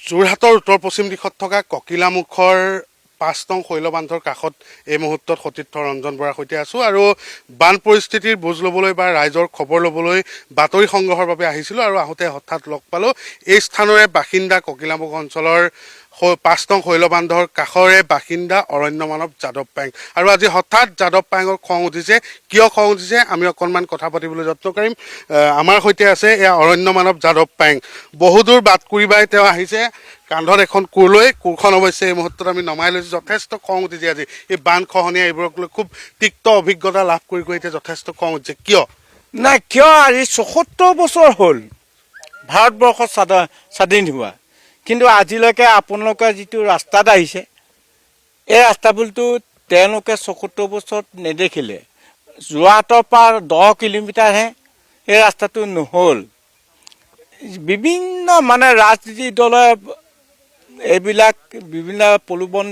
যোৰহাটৰ উত্তৰ পশ্চিম দিশত থকা ককিলামুখৰ ৫ নং শৈলবান্ধৰ কাষত এই মুহূৰ্তত সতীৰ্থ ৰঞ্জন বৰাৰ সৈতে আছোঁ আৰু বান পৰিস্থিতিৰ বুজ ল'বলৈ বা ৰাইজৰ খবৰ ল'বলৈ বাতৰি সংগ্ৰহৰ বাবে আহিছিলোঁ আৰু আহোঁতে হঠাৎ লগ পালোঁ এই স্থানৰে বাসিন্দা ককিলামুখ অঞ্চলৰ ৫ নং শৈলবান্ধৰ কাষৰে বাসিন্দা অৰণ্য মানৱ যাদৱ পায়েং আৰু আজি হঠাৎ যাদৱ পায়েঙৰ খং উঠিছে। কিয় খং উঠিছে আমি অকণমান কথা পাতিবলৈ যত্ন কৰিম। আমাৰ সৈতে আছে এয়া অৰণ্য মানৱ যাদৱ পায়েং। বহুদূৰ বাট কুৰিবাই তেওঁ আহিছে কান্ধত এখন কোৰ লৈ। কোৰখন অৱশ্যে এই মুহূৰ্তত আমি নমাই লৈছোঁ। যথেষ্ট খং উঠিছে আজি এই বান খহনীয়া এইবোৰক লৈ খুব তিক্ত অভিজ্ঞতা লাভ কৰি এতিয়া যথেষ্ট খং উঠিছে। কিয় নাই কিয় আজি ৭৪ বছৰ হ'ল ভাৰতবৰ্ষ স্বাধীন হোৱা, কিন্তু আজিলৈকে আপোনালোকে যিটো ৰাস্তাত আহিছে এই ৰাস্তাবোৰতো তেওঁলোকে ৭৪ বছৰত নেদেখিলে। যোৰহাটৰ পৰা ১০ কিলোমিটাৰহে এই ৰাস্তাটো নহ'ল। বিভিন্ন ৰাজনীতি দলে এইবিলাক বিভিন্ন প্ৰলোভন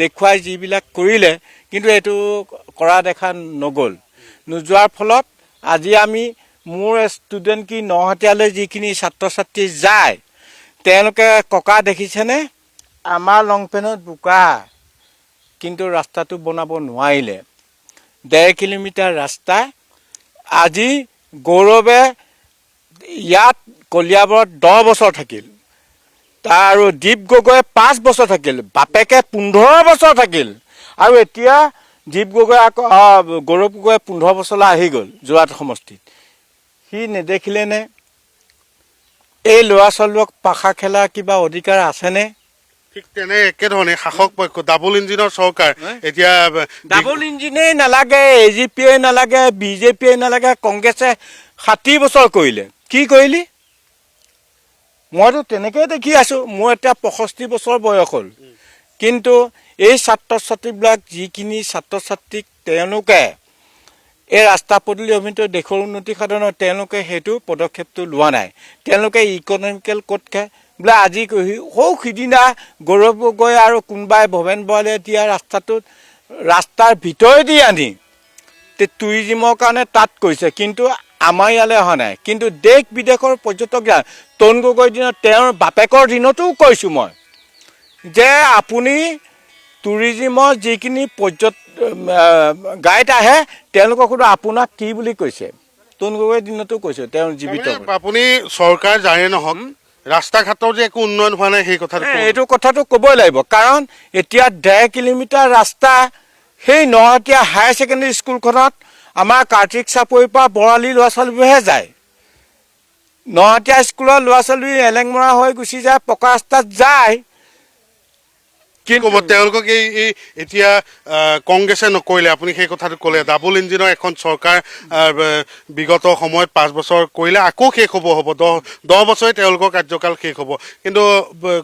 দেখুৱাই যিবিলাক কৰিলে, কিন্তু এইটো কৰা দেখা নগ'ল। নোযোৱাৰ ফলত আজি আমি মোৰ ষ্টুডেণ্ট কি নহাটীয়ালৈ যিখিনি ছাত্ৰ ছাত্ৰী যায় তেওঁলোকে ককা দেখিছেনে আমাৰ লং পেণ্টত বোকা, কিন্তু ৰাস্তাটো বনাব নোৱাৰিলে। ১.৫ কিলোমিটাৰ ৰাস্তা আজি গৌৰৱে ইয়াত কলিয়াবৰত ১০ বছৰ থাকিল, আৰু দীপ গগৈ ৫ বছৰ থাকিল, বাপেকে ১৫ বছৰ থাকিল, আৰু এতিয়া দীপ গগৈ আকৌ গৌৰৱ গগৈ ১৫ বছৰলৈ আহি গ'ল যোৰহাট সমষ্টিত। সি নেদেখিলেনে এই ল'ৰা ছোৱালীক পাশা খেলাৰ কিবা অধিকাৰ আছেনে? ঠিক তেনে একেধৰণে শাসক পক্ষ ডাবল ইঞ্জিনৰ চৰকাৰ। এতিয়া ডাবল ইঞ্জিনেই নালাগে, AGP নালাগে, BJP নালাগে, কংগ্ৰেছে ৬০ বছৰ কৰিলে। কি কৰিলি? মইতো তেনেকৈয়ে দেখি আছোঁ। মোৰ এতিয়া ৬৫ বছৰ বয়স হ'ল, কিন্তু এই ছাত্ৰ ছাত্ৰীবিলাক যিখিনি ছাত্ৰ ছাত্ৰীক তেওঁলোকে এই ৰাস্তা পদূলি অভিনটো দেশৰ উন্নতি সাধনত তেওঁলোকে সেইটো পদক্ষেপটো লোৱা নাই। তেওঁলোকে ইকনমিকেল ক'ড খায় বোলে। আজি সিদিনা গৌৰৱ গগৈ আৰু কোনোবাই ভৱেন বৰালে দিয়া ৰাস্তাৰ ভিতৰেদি আনি টুৰিজিমৰ কাৰণে তাত কৰিছে, কিন্তু আমাৰ ইয়ালৈ অহা নাই। কিন্তু দেশ বিদেশৰ পৰ্যটক তৰুণ গগৈৰ দিনত, তেওঁৰ বাপেকৰ দিনতো কৈছোঁ মই যে আপুনি টুৰিজিমৰ যিখিনি গাইড আহে তেওঁলোকক সোধা আপোনাক কি বুলি কৈছে। তৰুণ গগৈৰ দিনতো কৈছোঁ, তেওঁ জীৱিত। আপুনি চৰকাৰ যাৰে নহওক ৰাস্তা ঘাটৰ যে একো উন্নয়ন হোৱা নাই সেই কথাটো এইটো কথাটো ক'বই লাগিব। কাৰণ এতিয়া ১.৫ কিলোমিটাৰ ৰাস্তা সেই নহাটীয়া হায়াৰ ছেকেণ্ডেৰী স্কুলখনত আমাৰ কাৰ্তিক চাপৰিৰ পৰা বৰালি ল'ৰা ছোৱালীবোৰহে যায়। নহাটীয়া স্কুলৰ ল'ৰা ছোৱালী এলেংমৰা হৈ গুচি যায়, পকা ৰাস্তাত যায়। কি ক'ব তেওঁলোকক এই এতিয়া কংগ্ৰেছে নকৰিলে? আপুনি সেই কথাটো ক'লে ডাবল ইঞ্জিনৰ এখন চৰকাৰ বিগত সময়ত ৫ বছৰ কৰিলে, আকৌ শেষ হ'ব ১০ বছৰে তেওঁলোকৰ কাৰ্যকাল শেষ হ'ব, কিন্তু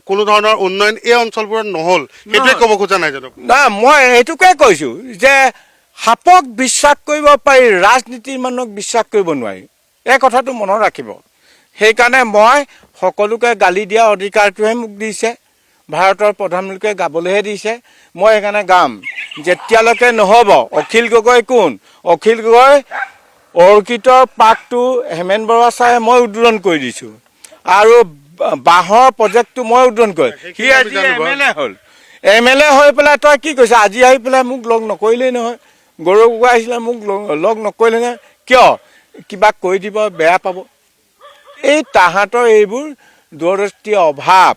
কোনো ধৰণৰ উন্নয়ন এই অঞ্চলবোৰত নহ'ল। সেইটোৱে ক'ব খোজা নাই জানো? নাই, মই এইটোকে কৈছোঁ যে সাপক বিশ্বাস কৰিব পাৰি, ৰাজনীতিৰ মানুহক বিশ্বাস কৰিব নোৱাৰি। এই কথাটো মনত ৰাখিব। সেইকাৰণে মই সকলোকে গালি দিয়া অধিকাৰটোহে মোক দিছে, ভাৰতৰ প্ৰধানমন্ত্ৰীকে গাবলৈহে দিছে। মই সেইকাৰণে গাম। যেতিয়ালৈকে নহ'ব, অখিল গগৈ কোন? অখিল গগৈ অৰ্কিডৰ পাৰ্কটো হেমেন বৰুৱা ছাৰে মই উদ্বোধন কৰি দিছোঁ, আৰু বাঁহৰ প্ৰজেক্টটো মই উদ্বোধন কৰি। সি আজি MLA হ'ল। MLA হৈ পেলাই তই কি কৈছ? আজি আহি পেলাই মোক লগ নকৰিলেই নহয়। গৌৰৱ গগৈ আহিছিলে, মোক লগ নকৰিলে নহয়। কিয়? কিবা কৈ দিব, বেয়া পাব। এই তাহাঁতৰ এইবোৰ দূৰদৃষ্টিৰ অভাৱ।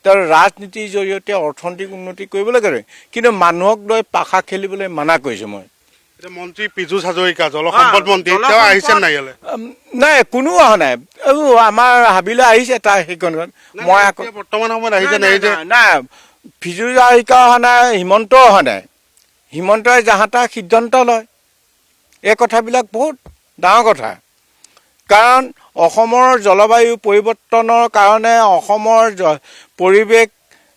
তেওঁ ৰাজনীতিৰ জৰিয়তে অৰ্থনৈতিক উন্নতি কৰিবলৈ কৰে, কিন্তু মানুহক লৈ পাশা খেলিবলৈ মানা কৰিছোঁ মই। মন্ত্ৰী পীযুষ হাজৰিকা জলসম্পদ মন্ত্ৰী তেওঁ আহিছে নাই ইয়ালৈ? নাই, কোনো অহা নাই। আমাৰ হাবিলৈ আহিছে তাৰ সেইখনত। মই আকৌ বৰ্তমান সময়ত আহিছে নাই? নাই, পীযুষ হাজৰিকা অহা নাই, হিমন্ত অহা নাই। হিমন্তই যাহা তাহ সিদ্ধান্ত লয়। এই কথাবিলাক বহুত ডাঙৰ কথা। কাৰণ অসমৰ জলবায়ু পৰিৱৰ্তনৰ কাৰণে, অসমৰ পৰিৱেশ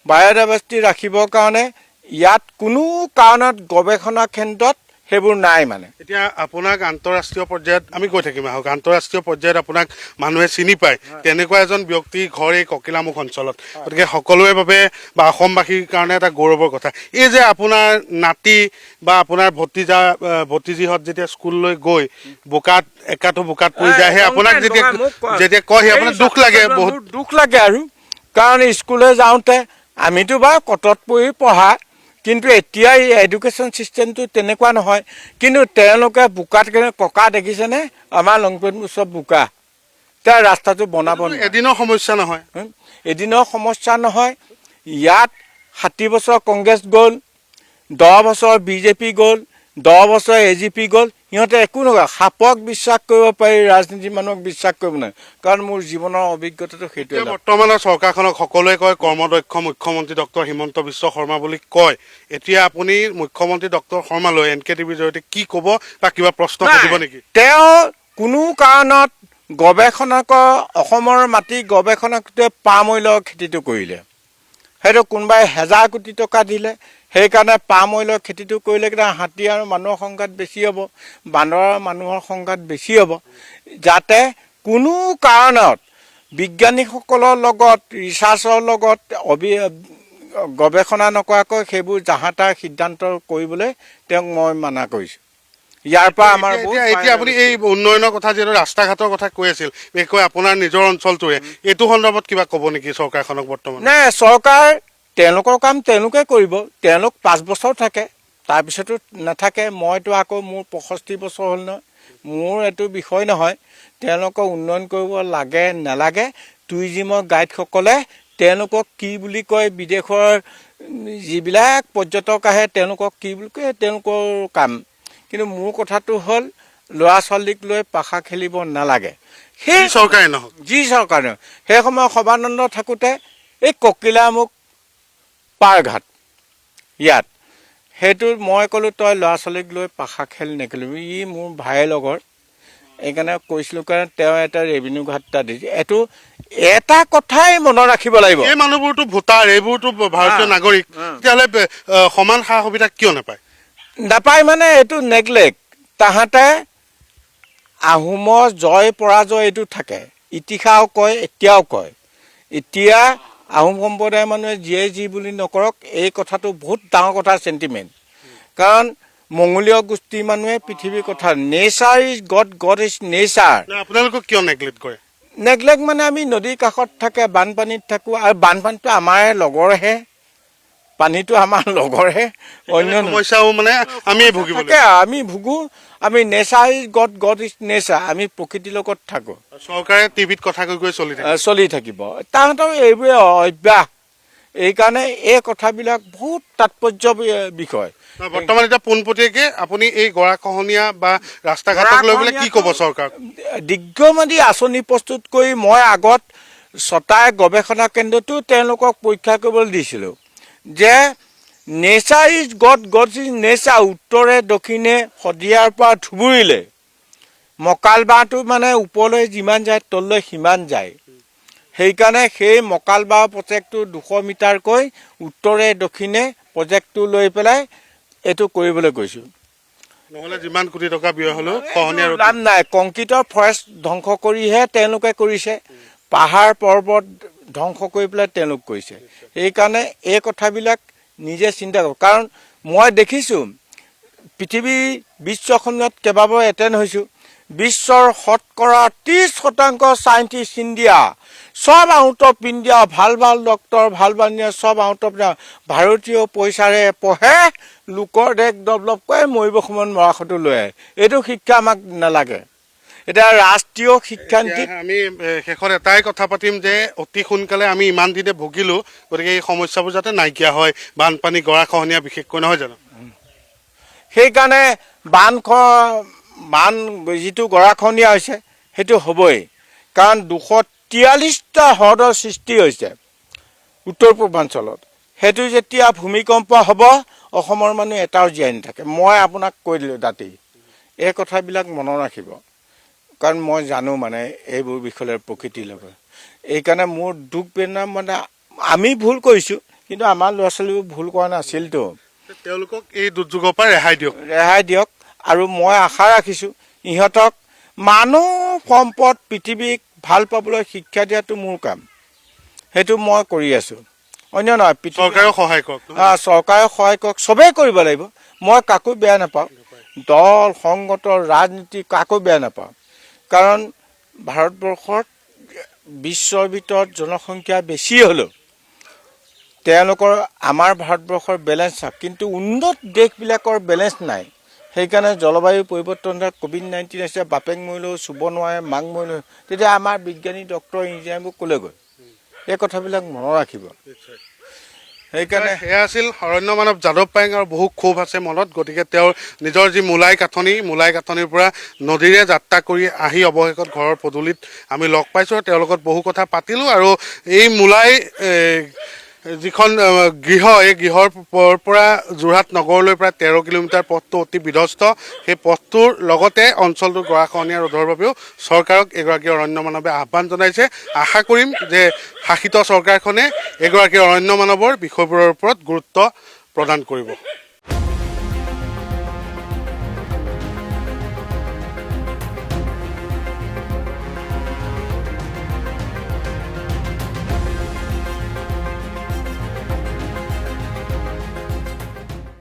বায়'ডাইভাৰ্চিটি ৰাখিবৰ কাৰণে ইয়াত কোনো কাৰণত গৱেষণা কেন্দ্ৰত সেইবোৰ নাই। এতিয়া আপোনাক আন্তঃৰাষ্ট্ৰীয় পৰ্যায়ত আমি কৈ থাকিম আহক, আন্তঃৰাষ্ট্ৰীয় পৰ্যায়ত আপোনাক মানুহে চিনি পায়, তেনেকুৱা এজন ব্যক্তিৰ ঘৰ এই ককিলামুখ অঞ্চলত। গতিকে সকলোৰে বাবে বা অসমবাসীৰ কাৰণে এটা গৌৰৱৰ কথা। এই যে আপোনাৰ নাতি বা আপোনাৰ ভতিজীহঁত যেতিয়া স্কুললৈ গৈ একাঠো বোকাত পৰি যায়, সেই আপোনাক যেতিয়া কয় আপোনাৰ দুখ লাগে, বহুত দুখ লাগে। আৰু কাৰণ স্কুললৈ যাওঁতে আমিতো বাৰু কটত পৰি পঢ়া, কিন্তু এতিয়া এই এডুকেশ্যন ছিষ্টেমটো তেনেকুৱা নহয়। কিন্তু তেওঁলোকে বোকাত ককা দেখিছেনে? আমাৰ লংপেণ্টবোৰ চব বোকা, এতিয়া ৰাস্তাটো বনাব নোৱাৰে। এদিনৰ সমস্যা নহয়, এদিনৰ সমস্যা নহয়। ইয়াত 60 বছৰ কংগ্ৰেছ গ'ল, 10 বছৰ বিজেপি গ'ল, 10 বছৰ AGP গ'ল, সিহঁতে একো নকৰে। সাপক বিশ্বাস কৰিব পাৰি, ৰাজনীতি মানুহক বিশ্বাস কৰিব নোৱাৰে, কাৰণ মোৰ জীৱনৰ অভিজ্ঞতাটো সেইটোৱে। বৰ্তমানৰ চৰকাৰখনক সকলোৱে কয় কৰ্মদক্ষ মুখ্যমন্ত্ৰী ডক্টৰ হিমন্ত বিশ্ব শৰ্মা বুলি কয়। এতিয়া আপুনি মুখ্যমন্ত্ৰী ডক্টৰ শৰ্মালৈ NKTVৰ জৰিয়তে কি ক'ব বা কিবা প্ৰশ্ন সুধিব নেকি? তেওঁ কোনো কাৰণত গৱেষণক অসমৰ মাটি গৱেষণকটোৱে পাম অইলৰ খেতিটো কৰিলে, সেইটো কোনোবাই 1000 কোটি টকা দিলে। সেইকাৰণে পাম অইলৰ খেতিটো কৰিলে কিন্তু হাতী আৰু মানুহৰ সংঘাত বেছি হ'ব, বান্দৰ মানুহৰ সংঘাত বেছি হ'ব। যাতে কোনো কাৰণত বিজ্ঞানীসকলৰ লগত ৰিচাৰ্চৰ লগত গৱেষণা নকৰাকৈ সেইবোৰ জাহাতাৰ সিদ্ধান্ত কৰিবলৈ তেওঁক মই মানা কৰিছোঁ। ইয়াৰ পৰা আমাৰ এতিয়া আপুনি এই উন্নয়নৰ কথা যিহেতু ৰাস্তা ঘাটৰ কথা কৈ আছিল, বিশেষকৈ আপোনাৰ নিজৰ অঞ্চলটোৰে, এইটো সন্দৰ্ভত কিবা ক'ব নেকি চৰকাৰখনক? বৰ্তমান নাই, চৰকাৰ তেওঁলোকৰ কাম তেওঁলোকে কৰিব। তেওঁলোক 5 বছৰ থাকে, তাৰপিছতো নাথাকে। মইতো আকৌ মোৰ 65 বছৰ হ'ল নহয়, মোৰ এইটো বিষয় নহয়। তেওঁলোকক উন্নয়ন কৰিব লাগে নালাগে, টুৰিজিমৰ গাইডসকলে তেওঁলোকক কি বুলি কয়, বিদেশৰ যিবিলাক পৰ্যটক আহে তেওঁলোকক কি বুলি কয়, তেওঁলোকৰ কাম। কিন্তু মোৰ কথাটো হ'ল ল'ৰা ছোৱালীক লৈ পাশা খেলিব নালাগে। সেই চৰকাৰে নহওক, যি চৰকাৰে, সেই সময়ত সৰ্বানন্দ থাকোঁতে এই ককিলামুখ পাৰঘাট ইয়াত, সেইটো মই ক'লোঁ তই ল'ৰা ছোৱালীক লৈ পাশা খেল নেখেলিবি। ই মোৰ ভাইৰ লগৰ, সেইকাৰণে কৈছিলোঁ, কাৰণ তেওঁ এটা ৰেভিনিউ ঘাট এটা দিছে। এইটো এটা কথাই মনত ৰাখিব লাগিব, এই মানুহবোৰতো ভোটাৰ, এইবোৰতো ভাৰতীয় নাগৰিক, তেতিয়াহ'লে সমান সা সুবিধা কিয় নাপায়? নাপায় মানে এইটো নেগলেক্ট। তাহাঁতে আহোমৰ জয় পৰাজয় এইটো থাকে, ইতিহাস কয়, এতিয়াও কয়। এতিয়া আহোম সম্প্ৰদায়ৰ মানুহে যিয়ে যি বুলি নকৰক, এই কথাটো বহুত ডাঙৰ কথা, চেণ্টিমেণ্ট। কাৰণ মংগোলীয় গোষ্ঠীৰ মানুহে পৃথিৱীৰ কথা, nature is god, god is nature. আপোনালোকক কিয় নেগলেক্ট কৰে? নেগলেক্ট মানে আমি নদীৰ কাষত থাকে, বানপানীত থাকোঁ, আৰু বানপানীটো আমাৰ লগৰহে, পানীটো আমাৰ লগৰহে, অন্য সমস্যাও মানে আমি ভুগিব থাকে, আমি ভুগো। আমি nature is god, god is nature, আমি প্ৰকৃতিৰ লগত থাকোঁ। চৰকাৰে টিভিত কথা কৈ কৈ চলি থাকিব, তাহাঁতৰ এইবোৰে অভ্যাস। এইকাৰণে এই কথাবিলাক বহুত তাৎপৰ্য বিষয়। বৰ্তমান এতিয়া পোনপটীয়াকে আপুনি এই গৰাখহনীয়া বা ৰাস্তা ঘাটক লৈ পেলাই কি ক'ব চৰকাৰক? দীৰ্ঘম্যাদী আঁচনি প্ৰস্তুত কৰি মই আগত ছটাই গৱেষণা কেন্দ্ৰটো তেওঁলোকক পৰীক্ষা কৰিবলৈ দিছিলোঁ যে nature is god, god is nature. উত্তৰে দক্ষিণে শদিয়াৰ পৰা ধুবুৰীলৈ মকাল বাঁহটো মানে ওপৰলৈ যিমান যায় তললৈ সিমান যায়। সেইকাৰণে সেই মকাল বাঁহ প্ৰজেক্টটো 200 মিটাৰকৈ উত্তৰে দক্ষিণে প্ৰজেক্টটো লৈ পেলাই এইটো কৰিবলৈ কৈছোঁ। নহ'লে যিমান কোটি টকা ব্যয় হ'লেও খহনীয়া লাভ নাই। কংক্ৰিটৰ ফৰেষ্ট ধ্বংস কৰিহে তেওঁলোকে কৰিছে, পাহাৰ পৰ্বত ধ্বংস কৰি পেলাই তেওঁলোক কৰিছে। সেইকাৰণে এই কথাবিলাক নিজে চিন্তা কৰক। কাৰণ মই দেখিছোঁ পৃথিৱী বিশ্বখনত কেইবাবাৰো এটেণ্ড হৈছোঁ, বিশ্বৰ শতকৰা 30% চাইণ্টিষ্ট ইণ্ডিয়া, সব আউট অফ ইণ্ডিয়া, ভাল ভাল ডক্টৰ, ভাল ভাল সব আউট অফ ইণ্ডিয়া। ভাৰতীয় পইচাৰে পঢ়ে, লোকৰ দেশ ডেভেলপ কৰে, মৰিব সময়ত মৰাশটো লৈ আহে। এইটো শিক্ষা আমাক নালাগে। এতিয়া ৰাষ্ট্ৰীয় শিক্ষানীতি আমি শেষত এটাই কথা পাতিম যে অতি সোনকালে আমি ইমান দিনে ভুগিলোঁ, গতিকে এই সমস্যাবোৰ যাতে নাইকিয়া হয়, বানপানী গৰাখহনীয়া বিশেষকৈ, নহয় জানো? সেইকাৰণে বান যিটো গৰাখহনীয়া হৈছে সেইটো হ'বই। কাৰণ 243টা হ্ৰদৰ সৃষ্টি হৈছে উত্তৰ পূৰ্বাঞ্চলত। সেইটো যেতিয়া ভূমিকম্প হ'ব, অসমৰ মানুহ এটাও জীয়াই নাথাকে। মই আপোনাক কৈ দিলোঁ দাঁতি, এই কথাবিলাক মনত ৰাখিব, কাৰণ মই জানো মানে এইবোৰ বিষয়ৰ প্ৰকৃতিৰ লগত। এইকাৰণে মোৰ দুখ বেদনা, মানে আমি ভুল কৰিছোঁ, কিন্তু আমাৰ ল'ৰা ছোৱালীবোৰ ভুল কৰা নাছিলতো। তেওঁলোকক এই দুৰ্যোগৰ পৰা ৰেহাই দিয়ক। আৰু মই আশা ৰাখিছোঁ ইহঁতক মানুহ সম্পদ পৃথিৱীক ভাল পাবলৈ শিক্ষা দিয়াটো মোৰ কাম, সেইটো মই কৰি আছোঁ। অন্য নহয়, চৰকাৰেও সহায় কৰক, চৰকাৰেও সহায় কৰক, চবেই কৰিব লাগিব। মই কাকো বেয়া নাপাওঁ, দল সংগত ৰাজনীতি কাকো বেয়া নাপাওঁ। কাৰণ ভাৰতবৰ্ষত বিশ্বৰ ভিতৰত জনসংখ্যা বেছি হ'লেও তেওঁলোকৰ আমাৰ ভাৰতবৰ্ষৰ বেলেঞ্চ চাওক, কিন্তু উন্নত দেশবিলাকৰ বেলেঞ্চ নাই। সেইকাৰণে জলবায়ু পৰিৱৰ্তন ক'ভিড-19 আছে, বাপেক মৰিলেও চুব নোৱাৰে, মাক মৰিলেও, তেতিয়া আমাৰ বিজ্ঞানী ডক্তৰ ইঞ্জিনিয়াৰবোৰ ক'লৈ গ'ল? এই কথাবিলাক মনত ৰাখিব। সেইকাৰণে সেয়া আছিল অৰণ্য মানৱ যাদৱ পায়েং, আৰু বহু ক্ষোভ আছে মনত। গতিকে তেওঁৰ নিজৰ যি মোলাই কাঠনিৰ পৰা নদীৰে যাত্ৰা কৰি আহি অৱশেষত ঘৰৰ পদূলিত আমি লগ পাইছোঁ, আৰু তেওঁৰ লগত বহু কথা পাতিলোঁ। আৰু এই মোলাই যিখন গৃহ, এই গৃহৰ পৰা যোৰহাট নগৰলৈ প্ৰায় 13 কিলোমিটাৰ পথটো অতি বিধ্বস্ত। সেই পথটোৰ লগতে অঞ্চলটোৰ গৰাখহনীয়া ৰোধৰ বাবেও চৰকাৰক এগৰাকী অৰণ্য মানৱে আহ্বান জনাইছে। আশা কৰিম যে শাসিত চৰকাৰখনে এগৰাকী অৰণ্য মানৱৰ বিষয়বোৰৰ ওপৰত গুৰুত্ব প্ৰদান কৰিব।